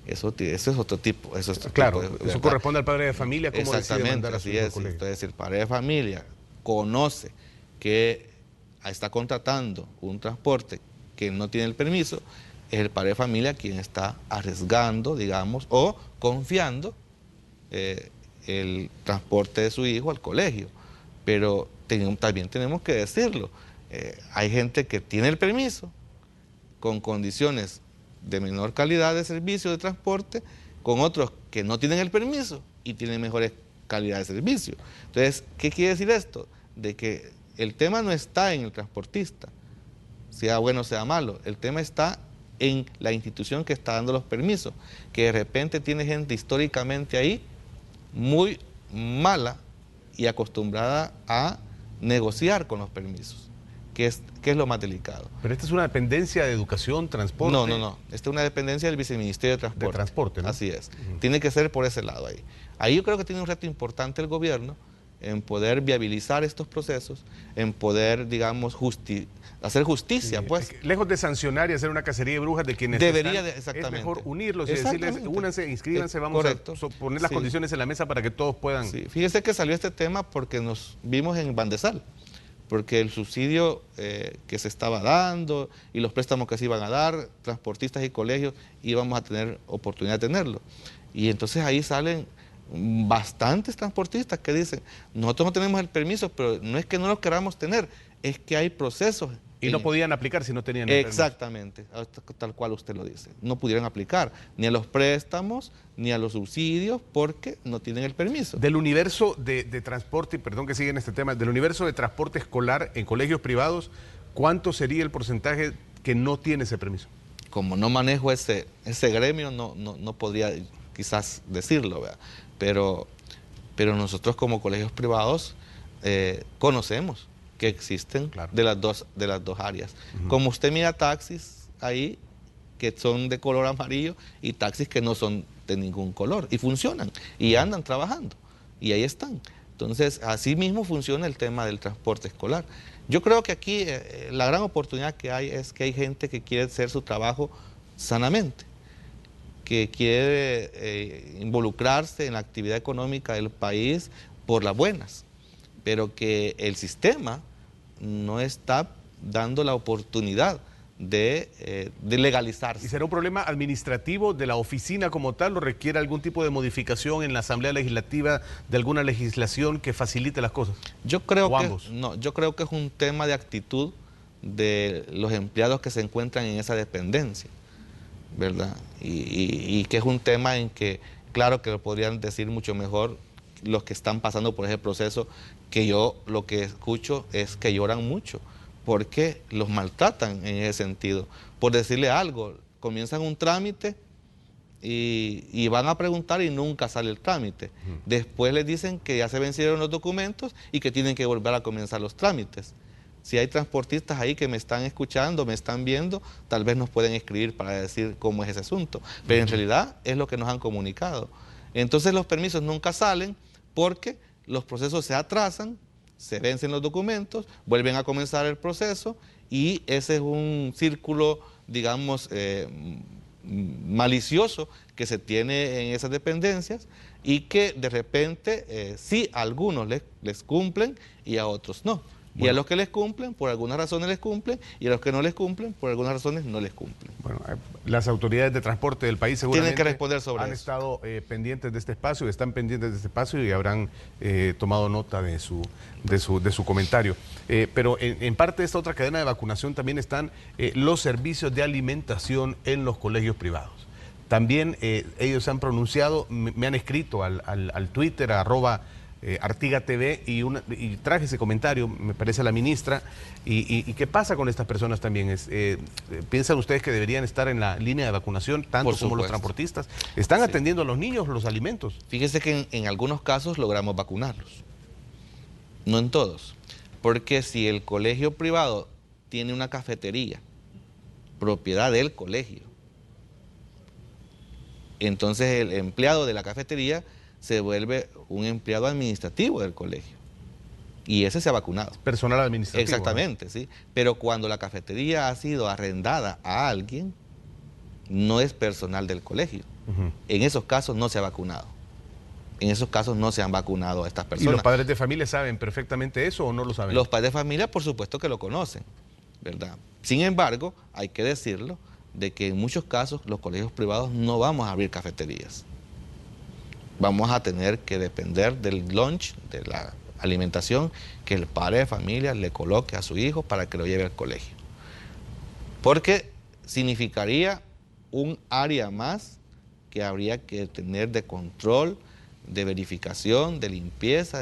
Eso es otro tipo. Claro, eso corresponde al padre de familia. ¿Cómo exactamente, así es. Entonces, el padre de familia conoce que está contratando un transporte que no tiene el permiso, es el padre de familia quien está arriesgando, digamos, o confiando el transporte de su hijo al colegio. Pero también tenemos que decirlo. Hay gente que tiene el permiso con condiciones de menor calidad de servicio de transporte, con otros que no tienen el permiso y tienen mejores calidad de servicio. Entonces, ¿qué quiere decir esto? De que el tema no está en el transportista, sea bueno o sea malo, el tema está en la institución que está dando los permisos, que de repente tiene gente históricamente ahí muy mala y acostumbrada a negociar con los permisos, que es lo más delicado. Pero esta es una dependencia de educación, transporte. No. Esta es una dependencia del Viceministerio de Transporte. De transporte, ¿no? Así es. Tiene que ser por ese lado ahí. Ahí yo creo que tiene un reto importante el gobierno en poder viabilizar estos procesos, en poder, digamos, hacer justicia, Sí, pues. lejos de sancionar y hacer una cacería de brujas de quienes Debería están, exactamente. es mejor unirlos y decirles, únanse, inscríbanse, vamos correcto. a poner las condiciones en la mesa para que todos puedan... Sí. Fíjese que salió este tema porque nos vimos en Bandesal, porque el subsidio que se estaba dando y los préstamos que se iban a dar, transportistas y colegios, íbamos a tener oportunidad de tenerlo. Y entonces ahí salen bastantes transportistas que dicen, nosotros no tenemos el permiso, pero no es que no lo queramos tener, es que hay procesos. Y no podían aplicar si no tenían el Exactamente, tal cual usted lo dice. No pudieron aplicar ni a los préstamos ni a los subsidios porque no tienen el permiso. Del universo de transporte, perdón que siga en este tema, del universo de transporte escolar en colegios privados, ¿cuánto sería el porcentaje que no tiene ese permiso? Como no manejo ese gremio, no podría quizás decirlo, ¿verdad? Pero nosotros como colegios privados conocemos que existen, claro, de las dos áreas. Como usted mira taxis ahí que son de color amarillo y taxis que no son de ningún color y funcionan y andan trabajando y ahí están. Entonces, así mismo funciona el tema del transporte escolar. Yo creo que aquí la gran oportunidad que hay es que hay gente que quiere hacer su trabajo sanamente, que quiere involucrarse en la actividad económica del país por las buenas, pero que el sistema no está dando la oportunidad de legalizarse. ¿Y será un problema administrativo de la oficina como tal o requiere algún tipo de modificación en la Asamblea Legislativa de alguna legislación que facilite las cosas? Yo creo que es un tema de actitud de los empleados que se encuentran en esa dependencia, ¿verdad? Y que es un tema en que, claro que lo podrían decir mucho mejor los que están pasando por ese proceso, que yo lo que escucho es que lloran mucho, porque los maltratan en ese sentido. Por decirle algo, comienzan un trámite y van a preguntar y nunca sale el trámite. Después les dicen que ya se vencieron los documentos y que tienen que volver a comenzar los trámites. Si hay transportistas ahí que me están escuchando, me están viendo, tal vez nos pueden escribir para decir cómo es ese asunto. Pero en realidad es lo que nos han comunicado. Entonces los permisos nunca salen porque los procesos se atrasan, se vencen los documentos, vuelven a comenzar el proceso y ese es un círculo, digamos, malicioso que se tiene en esas dependencias y que de repente sí a algunos les cumplen y a otros no. Bueno. Y a los que les cumplen, por algunas razones les cumplen, y a los que no les cumplen, por algunas razones no les cumplen. Bueno, las autoridades de transporte del país seguramente tienen que responder sobre han estado pendientes de este espacio, están pendientes de este espacio y habrán tomado nota de su comentario. Pero en parte de esta otra cadena de vacunación también están los servicios de alimentación en los colegios privados. También ellos se han pronunciado, me han escrito al Twitter, Artiga TV, y traje ese comentario, me parece, a la ministra. ¿Y qué pasa con estas personas también? ¿Piensan ustedes que deberían estar en la línea de vacunación, tanto como los transportistas? ¿Están atendiendo a los niños los alimentos? Fíjese que en algunos casos logramos vacunarlos, no en todos, porque si el colegio privado tiene una cafetería, propiedad del colegio, entonces el empleado de la cafetería se vuelve un empleado administrativo del colegio. Y ese se ha vacunado. Personal administrativo. Exactamente, ¿sí? Pero cuando la cafetería ha sido arrendada a alguien, no es personal del colegio. En esos casos no se ha vacunado. En esos casos no se han vacunado a estas personas. ¿Y los padres de familia saben perfectamente eso o no lo saben? Los padres de familia, por supuesto que lo conocen, ¿verdad? Sin embargo, hay que decirlo, de que en muchos casos los colegios privados no vamos a abrir cafeterías. Vamos a tener que depender del lunch, de la alimentación que el padre de familia le coloque a su hijo para que lo lleve al colegio. Porque significaría un área más que habría que tener de control, de verificación, de limpieza,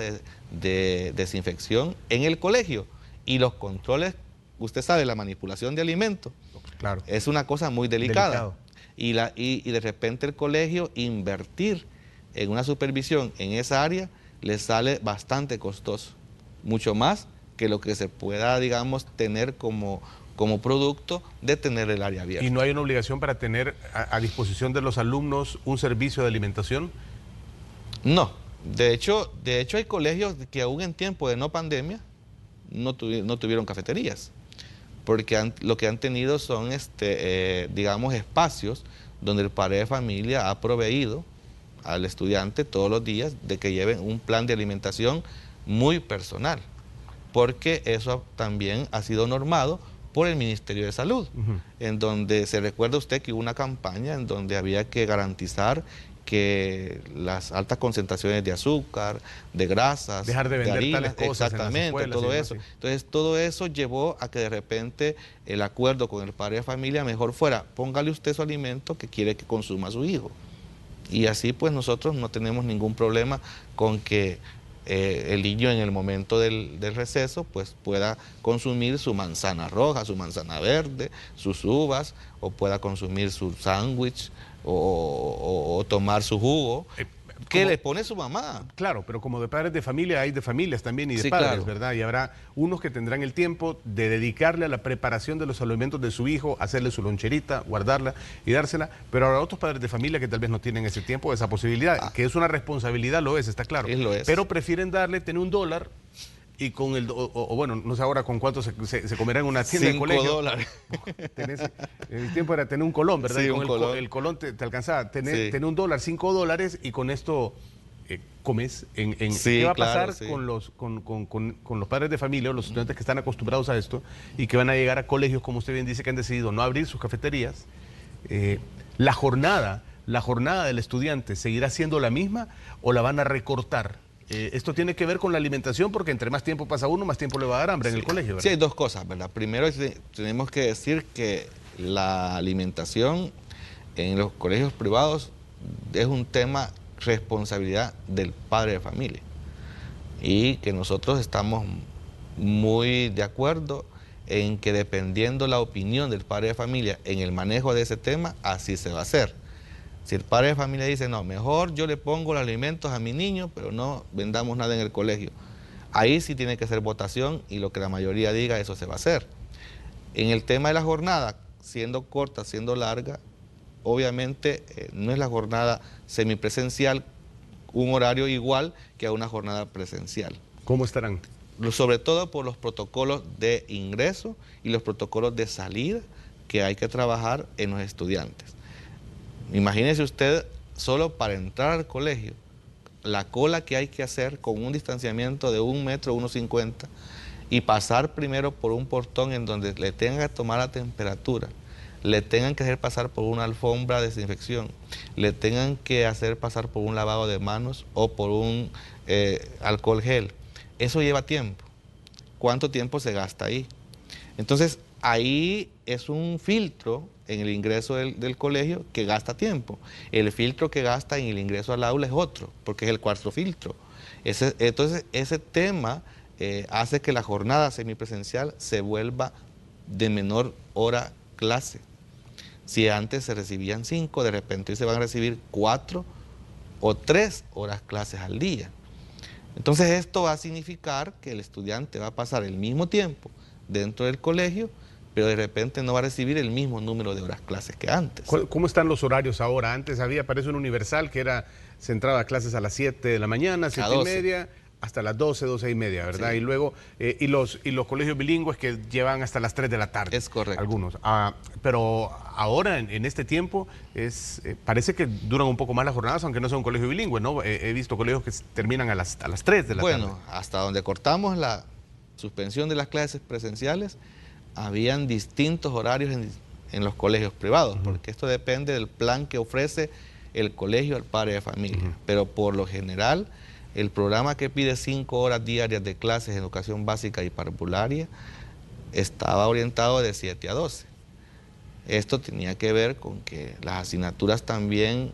de desinfección en el colegio. Y los controles, usted sabe, la manipulación de alimentos, claro, es una cosa muy delicada. Y de repente el colegio invertir en una supervisión en esa área les sale bastante costoso, mucho más que lo que se pueda, digamos, tener como producto de tener el área abierta. ¿Y no hay una obligación para tener a disposición de los alumnos un servicio de alimentación? No, de hecho hay colegios que aún en tiempo de no pandemia no tuvieron cafeterías, porque lo que han tenido son, digamos, espacios donde el padre de familia ha proveído al estudiante todos los días de que lleven un plan de alimentación muy personal, porque eso también ha sido normado por el Ministerio de Salud, en donde se recuerda usted que hubo una campaña en donde había que garantizar que las altas concentraciones de azúcar, de grasas, dejar de vender harina, tales cosas, exactamente, todo eso. Sí. Entonces todo eso llevó a que de repente el acuerdo con el padre de familia mejor fuera, póngale usted su alimento que quiere que consuma su hijo. Y así pues nosotros no tenemos ningún problema con que el niño en el momento del receso pues pueda consumir su manzana roja, su manzana verde, sus uvas, o pueda consumir su sándwich o tomar su jugo que le pone su mamá. Claro, pero como de padres de familia hay de familias también y de Sí, padres, claro, ¿verdad? Y habrá unos que tendrán el tiempo de dedicarle a la preparación de los alimentos de su hijo, hacerle su loncherita, guardarla y dársela, pero habrá otros padres de familia que tal vez no tienen ese tiempo, esa posibilidad, que es una responsabilidad, lo es, está claro. Lo es. Pero prefieren darle, tener $1 y con el, o bueno, no sé ahora con cuánto se comerá en una tienda de colegio. $5. En el tiempo era tener un colón, ¿verdad? Sí, y con el colón te alcanzaba. Tener sí. $1, $5 y con esto comes. Sí, ¿qué va a pasar claro, sí. con los padres de familia o los estudiantes que están acostumbrados a esto y que van a llegar a colegios, como usted bien dice, que han decidido no abrir sus cafeterías? La jornada del estudiante seguirá siendo la misma o la van a recortar? Esto tiene que ver con la alimentación, porque entre más tiempo pasa uno, más tiempo le va a dar hambre en el colegio, ¿verdad? Sí, hay dos cosas, ¿verdad? Primero tenemos que decir que la alimentación en los colegios privados es un tema responsabilidad del padre de familia y que nosotros estamos muy de acuerdo en que dependiendo la opinión del padre de familia en el manejo de ese tema, así se va a hacer. Si el padre de familia dice, no, mejor yo le pongo los alimentos a mi niño, pero no vendamos nada en el colegio, ahí sí tiene que ser votación y lo que la mayoría diga, eso se va a hacer. En el tema de la jornada, siendo corta, siendo larga, obviamente no es la jornada semipresencial un horario igual que a una jornada presencial. ¿Cómo estarán? Sobre todo por los protocolos de ingreso y los protocolos de salida que hay que trabajar en los estudiantes. Imagínese usted, solo para entrar al colegio, la cola que hay que hacer con un distanciamiento de 1 metro, 1,50 m, y pasar primero por un portón en donde le tengan que tomar la temperatura, le tengan que hacer pasar por una alfombra de desinfección, le tengan que hacer pasar por un lavado de manos o por un alcohol gel. Eso lleva tiempo. ¿Cuánto tiempo se gasta ahí? Entonces, ahí es un filtro en el ingreso del colegio que gasta tiempo. El filtro que gasta en el ingreso al aula es otro, porque es el cuarto filtro. Entonces, ese tema hace que la jornada semipresencial se vuelva de menor hora clase. Si antes se recibían 5, de repente hoy se van a recibir 4 o 3 horas clases al día. Entonces esto va a significar que el estudiante va a pasar el mismo tiempo dentro del colegio, pero de repente no va a recibir el mismo número de horas clases que antes. ¿Cómo están los horarios ahora? Antes había, parece, un universal que se entraba a clases a las 7 de la mañana, 7:30, hasta las 12, 12:30, ¿verdad? Sí. Y luego, y los colegios bilingües que llevan hasta las 3 de la tarde. Es correcto. Algunos. Pero ahora, en este tiempo, parece que duran un poco más las jornadas, aunque no sea un colegio bilingüe, ¿no? He visto colegios que terminan a las 3 de la tarde. Bueno, hasta donde cortamos la suspensión de las clases presenciales, habían distintos horarios en los colegios privados, porque esto depende del plan que ofrece el colegio al padre de familia. Pero por lo general, el programa que pide 5 horas diarias de clases en educación básica y parvularia estaba orientado de 7 a 12. Esto tenía que ver con que las asignaturas también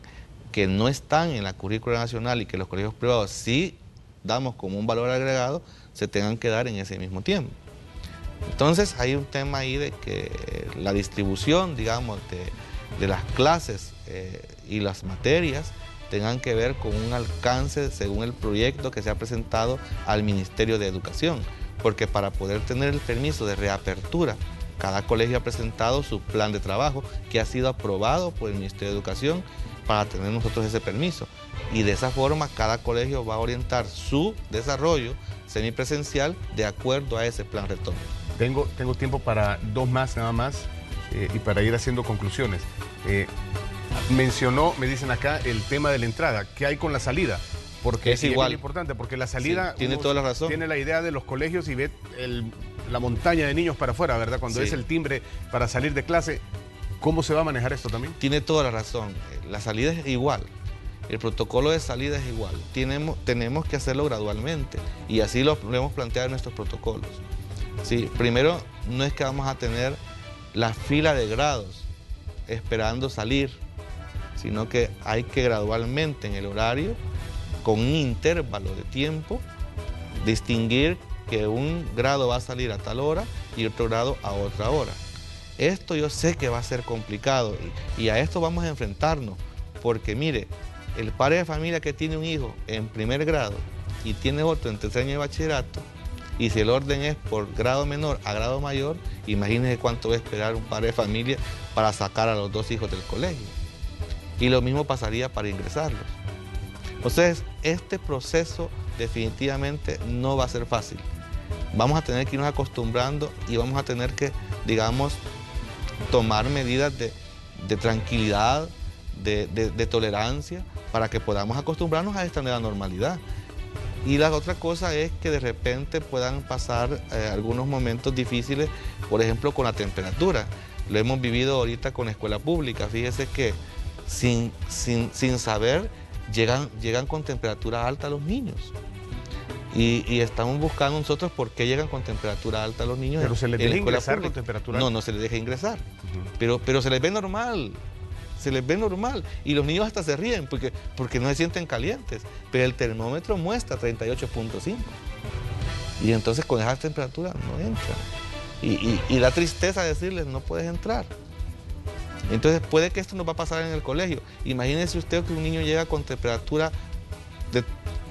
que no están en la currícula nacional y que los colegios privados sí damos como un valor agregado, se tengan que dar en ese mismo tiempo. Entonces hay un tema ahí de que la distribución, digamos, de las clases y las materias tengan que ver con un alcance según el proyecto que se ha presentado al Ministerio de Educación, porque para poder tener el permiso de reapertura, cada colegio ha presentado su plan de trabajo que ha sido aprobado por el Ministerio de Educación para tener nosotros ese permiso. Y de esa forma cada colegio va a orientar su desarrollo semipresencial de acuerdo a ese plan retorno. Tengo tiempo para dos más nada más y para ir haciendo conclusiones. Mencionó, me dicen acá, el tema de la entrada. ¿Qué hay con la salida? Porque es igual. Es importante, porque la salida... Sí, tiene toda la razón. Tiene la idea de los colegios y ve la montaña de niños para afuera, ¿verdad? Cuando es el timbre para salir de clase. ¿Cómo se va a manejar esto también? Tiene toda la razón. La salida es igual. El protocolo de salida es igual. Tenemos que hacerlo gradualmente y así lo hemos planteado en nuestros protocolos. Sí, primero, no es que vamos a tener la fila de grados esperando salir, sino que hay que gradualmente en el horario, con un intervalo de tiempo, distinguir que un grado va a salir a tal hora y otro grado a otra hora. Esto yo sé que va a ser complicado y a esto vamos a enfrentarnos, porque mire, el padre de familia que tiene un hijo en primer grado y tiene otro en tercer año de bachillerato, y si el orden es por grado menor a grado mayor, imagínense cuánto va a esperar un padre de familia para sacar a los dos hijos del colegio. Y lo mismo pasaría para ingresarlos. Entonces, este proceso definitivamente no va a ser fácil. Vamos a tener que irnos acostumbrando y vamos a tener que, digamos, tomar medidas de tranquilidad, de tolerancia, para que podamos acostumbrarnos a esta nueva normalidad. Y la otra cosa es que de repente puedan pasar algunos momentos difíciles, por ejemplo, con la temperatura. Lo hemos vivido ahorita con la escuela pública. Fíjese que sin saber llegan con temperatura alta los niños. Y estamos buscando nosotros por qué llegan con temperatura alta los niños. ¿Pero se les deja ingresar con temperatura alta? No se les deja ingresar. Pero se les ve normal. Se les ve normal y los niños hasta se ríen porque no se sienten calientes, pero el termómetro muestra 38.5 y entonces con esa temperatura no entran y da tristeza decirles no puedes entrar. Entonces puede que esto nos va a pasar en el colegio. Imagínense usted que un niño llega con temperatura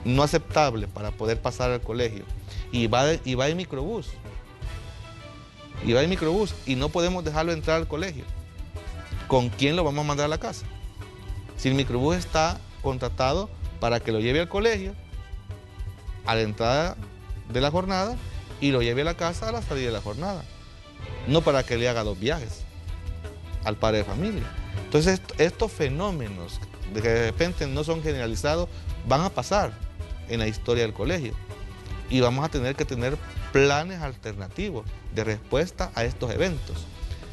no aceptable para poder pasar al colegio y va en microbús y no podemos dejarlo entrar al colegio. ¿Con quién lo vamos a mandar a la casa? Si el microbús está contratado para que lo lleve al colegio a la entrada de la jornada y lo lleve a la casa a la salida de la jornada, no para que le haga dos viajes al padre de familia. Entonces estos fenómenos de que de repente no son generalizados van a pasar en la historia del colegio y vamos a tener que tener planes alternativos de respuesta a estos eventos,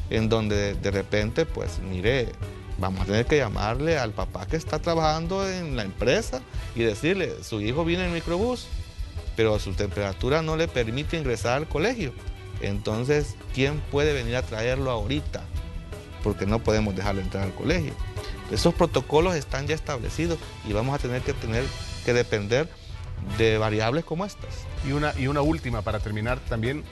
en donde de repente, pues mire, vamos a tener que llamarle al papá que está trabajando en la empresa y decirle, su hijo viene en microbús, pero su temperatura no le permite ingresar al colegio. Entonces, ¿quién puede venir a traerlo ahorita? Porque no podemos dejarlo entrar al colegio. Esos protocolos están ya establecidos y vamos a tener que depender de variables como estas. Y una última para terminar también.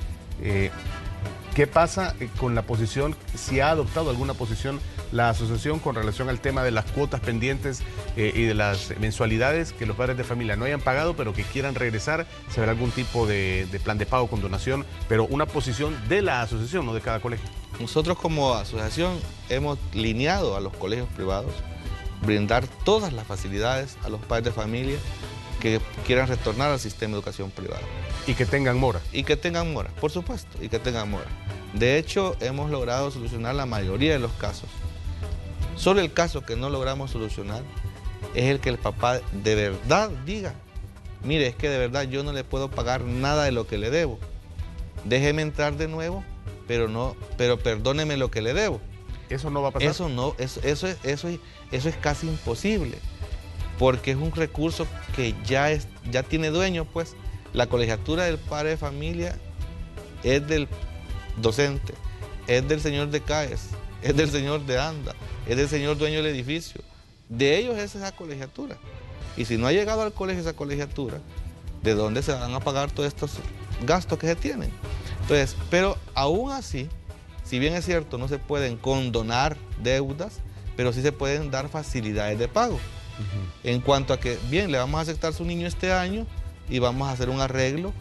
¿Qué pasa con la posición, si ha adoptado alguna posición la asociación con relación al tema de las cuotas pendientes y de las mensualidades que los padres de familia no hayan pagado, pero que quieran regresar? ¿Se verá algún tipo de plan de pago con donación? Pero una posición de la asociación, no de cada colegio. Nosotros como asociación hemos lineado a los colegios privados brindar todas las facilidades a los padres de familia que quieran retornar al sistema de educación privada. Y que tengan mora. Y que tengan mora, por supuesto, y que tengan mora. De hecho, hemos logrado solucionar la mayoría de los casos. Solo el caso que no logramos solucionar es el que el papá de verdad diga, mire, es que de verdad yo no le puedo pagar nada de lo que le debo. Déjeme entrar de nuevo, pero perdóneme lo que le debo. ¿Eso no va a pasar? Eso es casi imposible, porque es un recurso que ya tiene dueño, pues. La colegiatura del padre de familia es del docente, es del señor de CAES, es del señor de ANDA, es del señor dueño del edificio. De ellos es esa colegiatura. Y si no ha llegado al colegio esa colegiatura, ¿de dónde se van a pagar todos estos gastos que se tienen? Entonces, pero aún así, si bien es cierto, no se pueden condonar deudas, pero sí se pueden dar facilidades de pago. En cuanto a que, bien, le vamos a aceptar a su niño este año y vamos a hacer un arreglo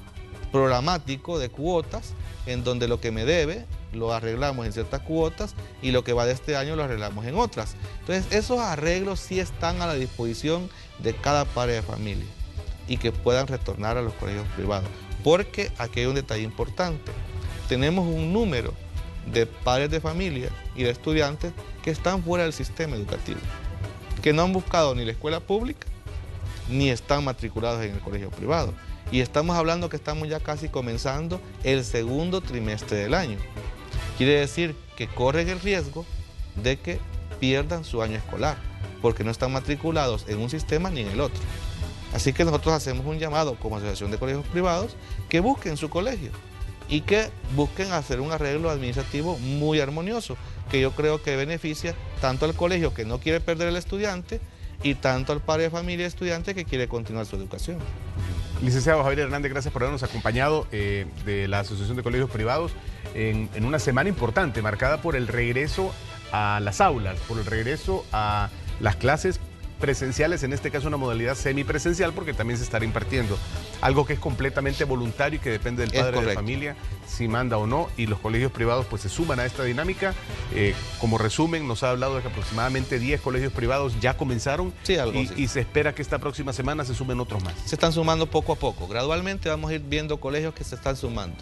programático de cuotas en donde lo que me debe lo arreglamos en ciertas cuotas y lo que va de este año lo arreglamos en otras. Entonces, esos arreglos sí están a la disposición de cada padre de familia y que puedan retornar a los colegios privados. Porque aquí hay un detalle importante. tenemos un número de padres de familia y de estudiantes que están fuera del sistema educativo, que no han buscado ni la escuela pública, ni están matriculados en el colegio privado. Y estamos hablando que estamos ya casi comenzando el segundo trimestre del año. Quiere decir que corren el riesgo de que pierdan su año escolar, porque no están matriculados en un sistema ni en el otro. Así que nosotros hacemos un llamado como Asociación de Colegios Privados que busquen su colegio y que busquen hacer un arreglo administrativo muy armonioso, que yo creo que beneficia tanto al colegio que no quiere perder el estudiante y tanto al padre de familia y estudiante que quiere continuar su educación. Licenciado Javier Hernández, gracias por habernos acompañado de la Asociación de Colegios Privados en una semana importante, marcada por el regreso a las aulas, por el regreso a las clases presenciales, en este caso una modalidad semipresencial, porque también se estará impartiendo algo que es completamente voluntario y que depende del padre de familia si manda o no, y los colegios privados pues se suman a esta dinámica. Como resumen, nos ha hablado de que aproximadamente 10 colegios privados ya comenzaron, sí, y se espera que esta próxima semana se sumen otros más. Se están sumando poco a poco, gradualmente vamos a ir viendo colegios que se están sumando.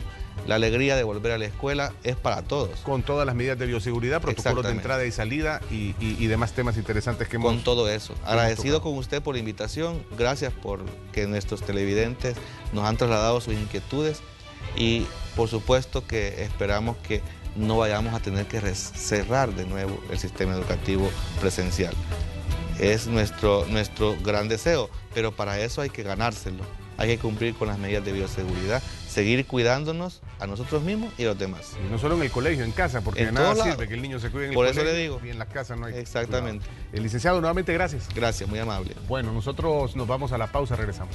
La alegría de volver a la escuela es para todos. Con todas las medidas de bioseguridad, protocolos de entrada y salida y demás temas interesantes que hemos... Con todo eso. Agradecido con usted por la invitación. Gracias por que nuestros televidentes nos han trasladado sus inquietudes y por supuesto que esperamos que no vayamos a tener que cerrar de nuevo el sistema educativo presencial. Es nuestro gran deseo, pero para eso hay que ganárselo. Hay que cumplir con las medidas de bioseguridad, seguir cuidándonos a nosotros mismos y a los demás. Y no solo en el colegio, en casa, porque de nada sirve que el niño se cuide en el colegio. Por eso le digo. Y en la casa no hay. Exactamente. Cuidado. El licenciado, nuevamente gracias. Gracias, muy amable. Bueno, nosotros nos vamos a la pausa, regresamos.